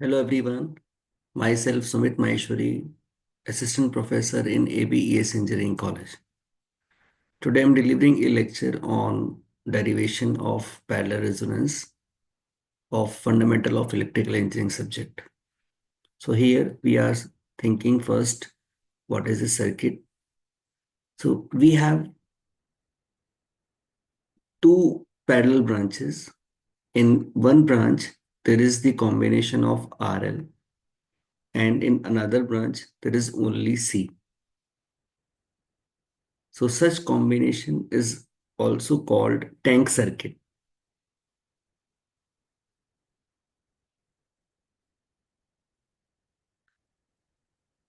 Hello everyone, myself Sumit Maheshwari, Assistant Professor in ABES Engineering College. Today I'm delivering a lecture on derivation of parallel resonance of fundamental of electrical engineering subject. So here we are thinking first, what is a circuit? So we have two parallel branches. In one branch, there is the combination of RL, and in another branch, there is only C. So such combination is also called tank circuit.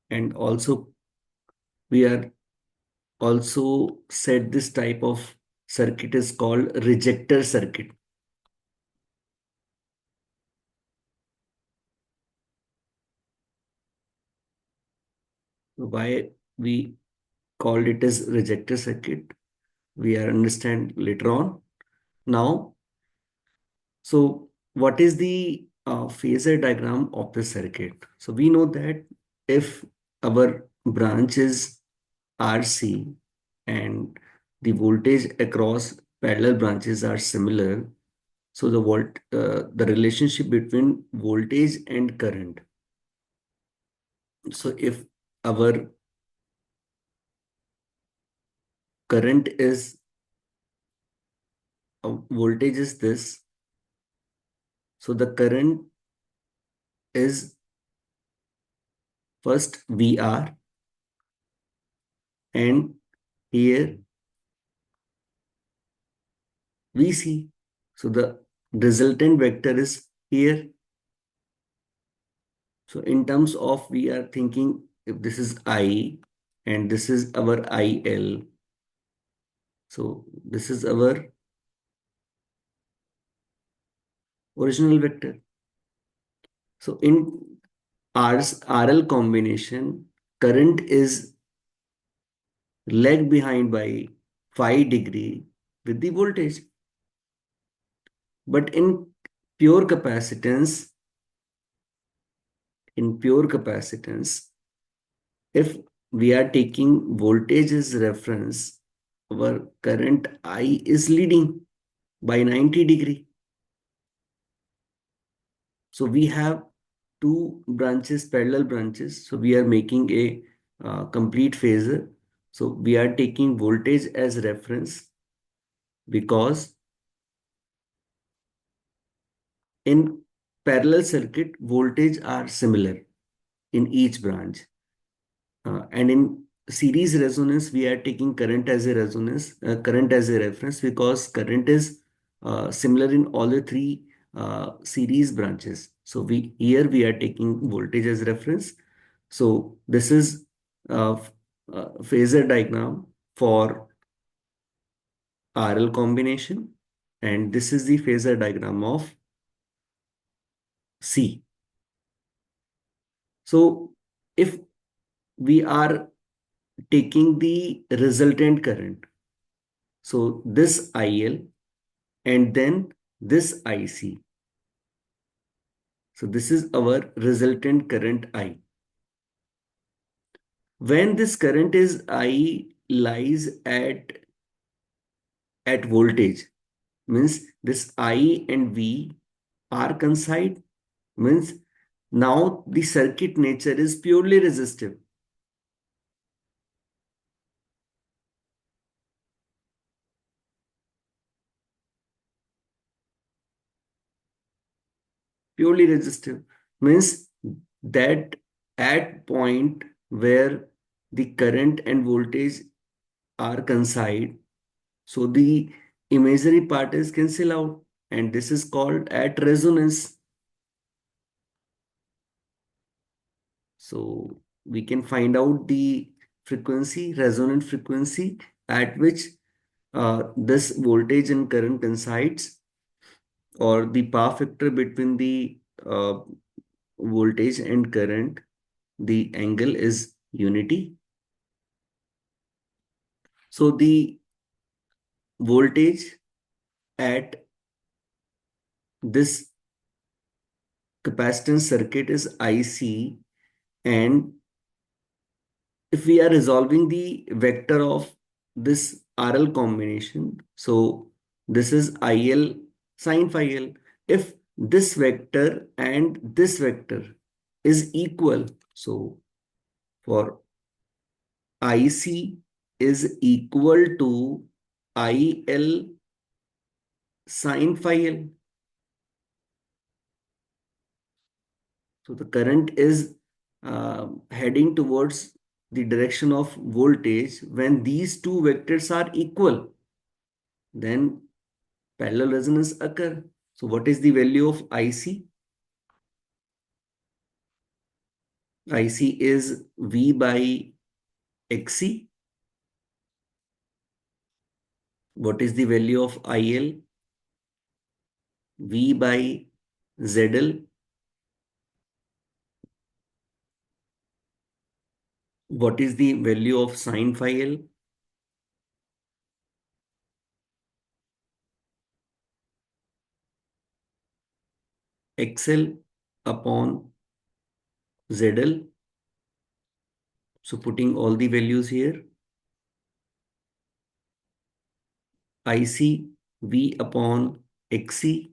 And also we are also said this type of circuit is called rejector circuit. Why we called it as rejector circuit, we are understand later on. Now, so what is the phasor diagram of the circuit? So we know that if our branch is RC and the voltage across parallel branches are similar, so the relationship between voltage and current. So if our current is voltage is this, so the current is first VR, and here VC. So the resultant vector is here. So in terms of, we are thinking if this is I and this is our IL. So this is our original vector. So in RL combination, current is lag behind by 5 degree with the voltage. But pure capacitance, in pure capacitance, if we are taking voltage as reference, our current I is leading by 90 degree. So we have two branches, parallel branches. So we are making a complete phasor. So we are taking voltage as reference because in parallel circuit, voltage are similar in each branch. And in series resonance, we are taking current as a current as a reference because current is similar in all the three series branches. So we are taking voltage as reference. So this is phasor diagram for RL combination, and this is the phasor diagram of C. So if we are taking the resultant current, so this IL and then this IC. So this is our resultant current I. When this current is I lies at voltage, means this I and V are coincide, means now the circuit nature is purely resistive. Purely resistive means that at point where the current and voltage are coincide, so the imaginary part is cancel out, and this is called at resonance. So we can find out the frequency, resonant frequency at which this voltage and current coincides, or the power factor between the voltage and current, the angle is unity. So the voltage at this capacitance circuit is IC, and if we are resolving the vector of this RL combination, so this is IL sine phi L. If this vector and this vector is equal, so for IC is equal to IL sine phi L. So the current is heading towards the direction of voltage when these two vectors are equal, then parallel resonance occur. So what is the value of IC? IC is V by XC. What is the value of IL? V by ZL. What is the value of sine phi L? XL upon ZL. So putting all the values here, IC V upon XC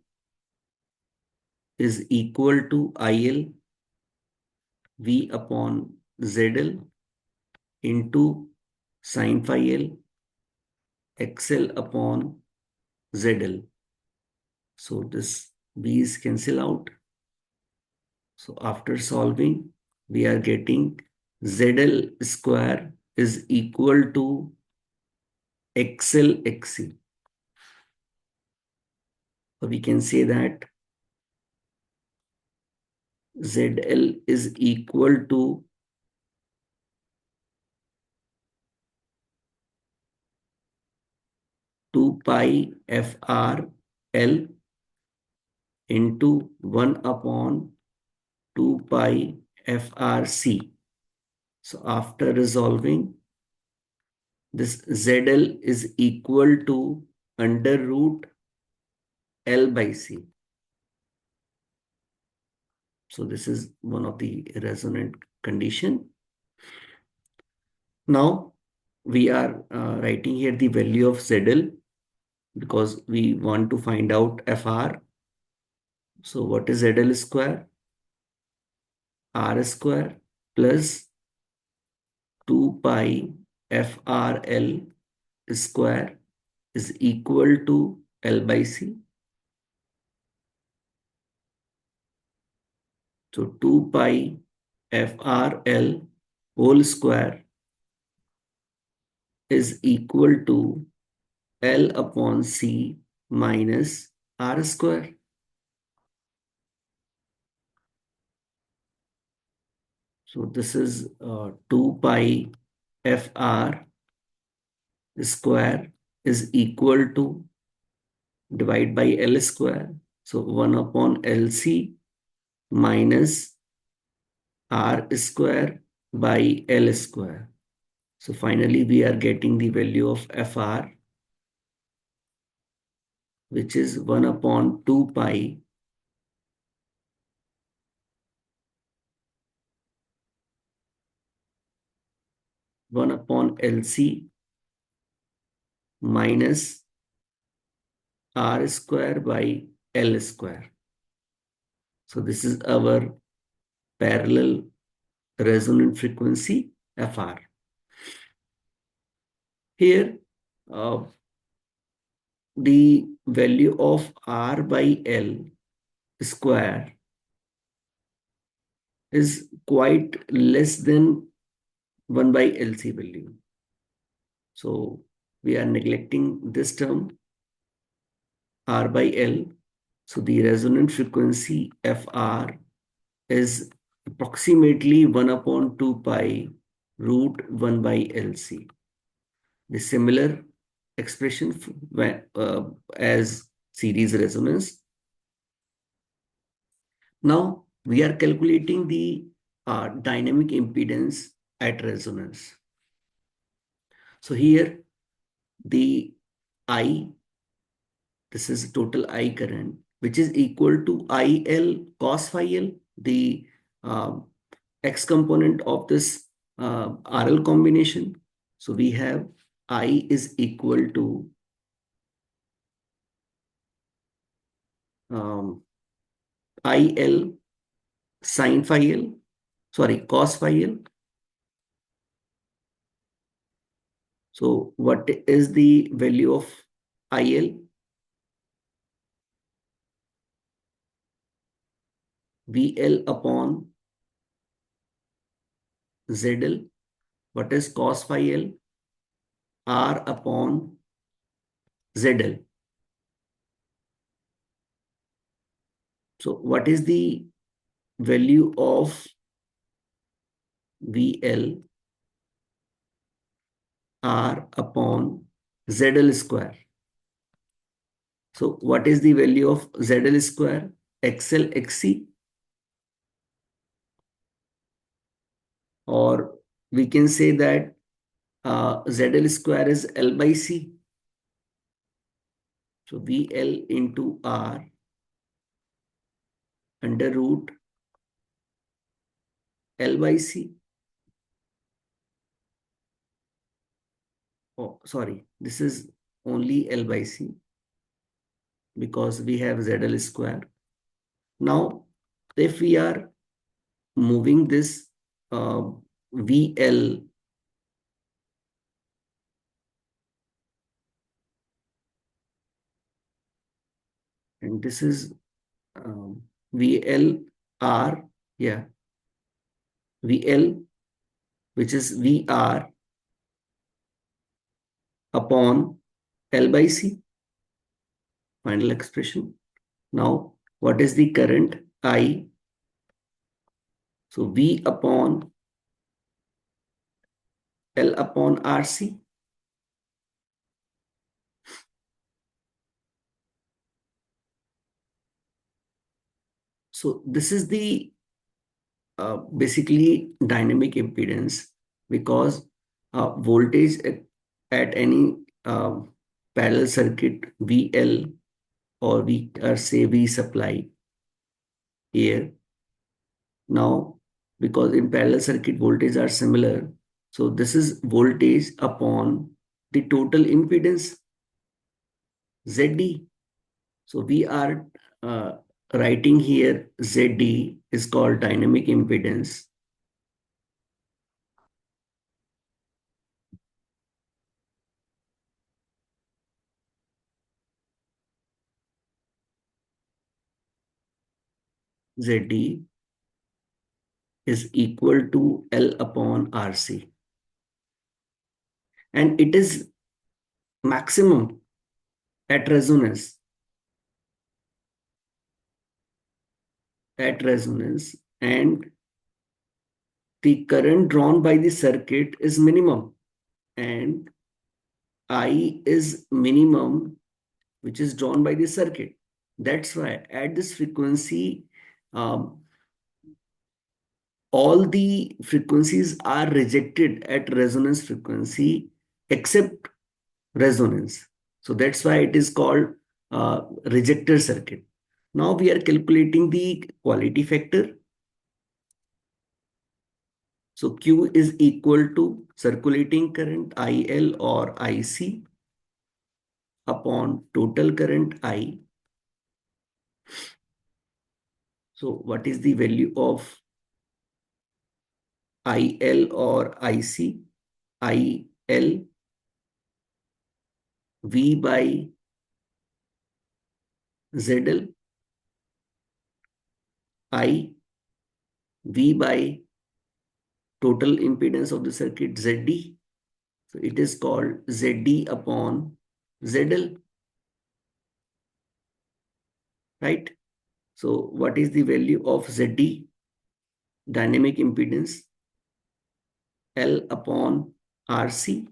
is equal to IL V upon ZL into sine phi L XL upon ZL. So this B's cancel out. So after solving, we are getting ZL square is equal to XL XC. So we can say that ZL is equal to 2 pi FR L into 1 upon 2 pi FRC. So after resolving, this ZL is equal to under root L by C. So this is one of the resonant condition. Now we are writing here the value of ZL because we want to find out FR. So what is ZL square? R square plus 2 pi FRL square is equal to L by C. So 2 pi FRL whole square is equal to L upon C minus R square. So this is 2 pi FR square is equal to divide by L square. So 1 upon LC minus R square by L square. So finally we are getting the value of FR, which is 1 upon 2 pi 1 upon LC minus R square by L square. So this is our parallel resonant frequency FR. Here, the value of R by L square is quite less than 1 by LC value. So we are neglecting this term R by L. So the resonant frequency FR is approximately 1 upon 2 pi root 1 by LC. The similar expression as series resonance. Now we are calculating the dynamic impedance at resonance. So here the I, this is total I current, which is equal to IL cos phi L, the uh, X component of this RL combination. So we have I is equal to um, IL sin phi L, sorry, cos phi L. So what is the value of IL? VL upon ZL. What is cos phi L? R upon ZL. So what is the value of VL R upon ZL square? So what is the value of ZL square? XL XC, or we can say that ZL square is L by C. So VL into R under root L by C. Oh, sorry, this is only L by C because we have ZL square. Now, if we are moving this VL, and this is VLR, yeah, VL, which is VR upon L by C, final expression. Now, what is the current? I. So V upon L upon RC. So this is the basically dynamic impedance, because voltage at any parallel circuit VL, or we say V supply here. Now, because in parallel circuit voltage are similar, so this is voltage upon the total impedance ZD. So we are writing here ZD is called dynamic impedance. ZD is equal to L upon RC. And it is maximum at resonance. At resonance, and the current drawn by the circuit is minimum, and I is minimum, which is drawn by the circuit. That's why at this frequency, um, all the frequencies are rejected at resonance frequency except resonance. So that's why it is called rejector circuit. Now we are calculating the quality factor. So Q is equal to circulating current IL or IC upon total current I. So what is the value of IL or IC? IL V by ZL, I V by total impedance of the circuit ZD. So it is called ZD upon ZL, right? So what is the value of ZD? Dynamic impedance L upon RC.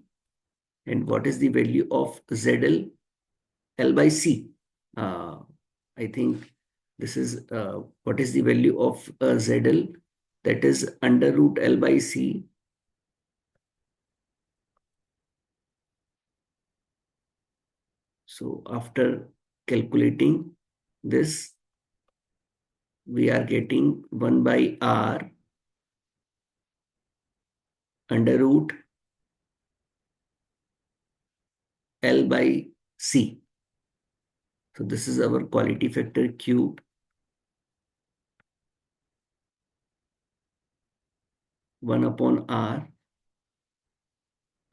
And what is the value of ZL? L by C. Uh, I think this is what is the value of ZL? That is under root L by C. So after calculating this we are getting 1 by R under root L by C. So this is our quality factor Q. 1 upon R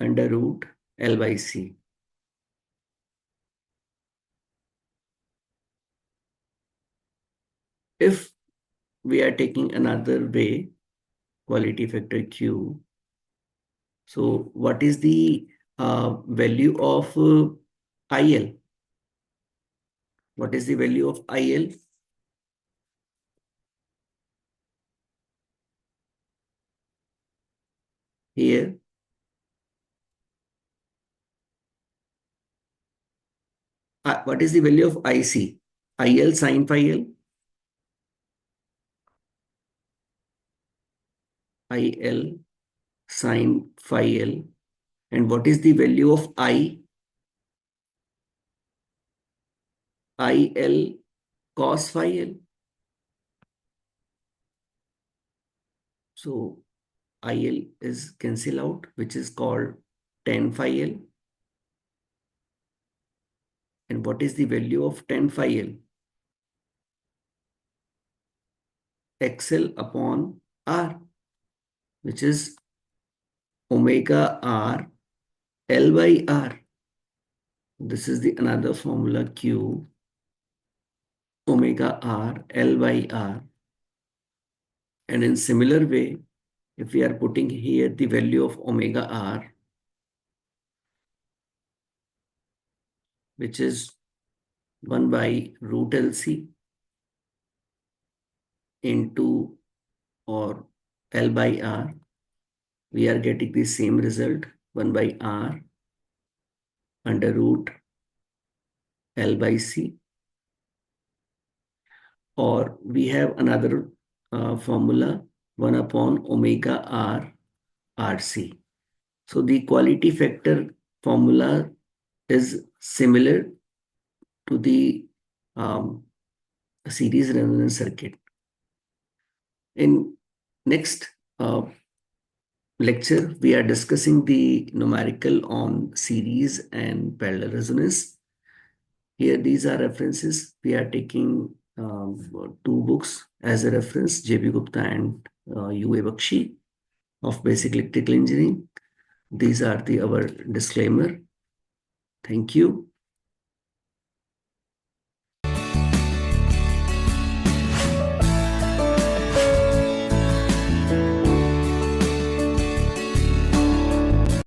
under root L by C. If we are taking another way, quality factor Q, so what is the value of IL? What is the value of IL? Here, what is the value of IC? IL sin phi L? IL sin phi L. And what is the value of I? IL cos phi L. So IL is cancel out, which is called tan phi L. And what is the value of tan phi L? XL upon R, which is omega R L by R. This is the another formula Q, omega R L by R. And in similar way, if we are putting here the value of omega R, which is 1 by root LC into or L by R, we are getting the same result, 1 by R under root L by C. Or we have another formula, 1 upon omega R RC. So the quality factor formula is similar to the series resonance circuit. In next lecture, we are discussing the numerical on series and parallel resonance. Here, these are references. We are taking two books as a reference, J.B. Gupta and U.A. Bakshi of Basic Electrical Engineering. These are our disclaimer. Thank you.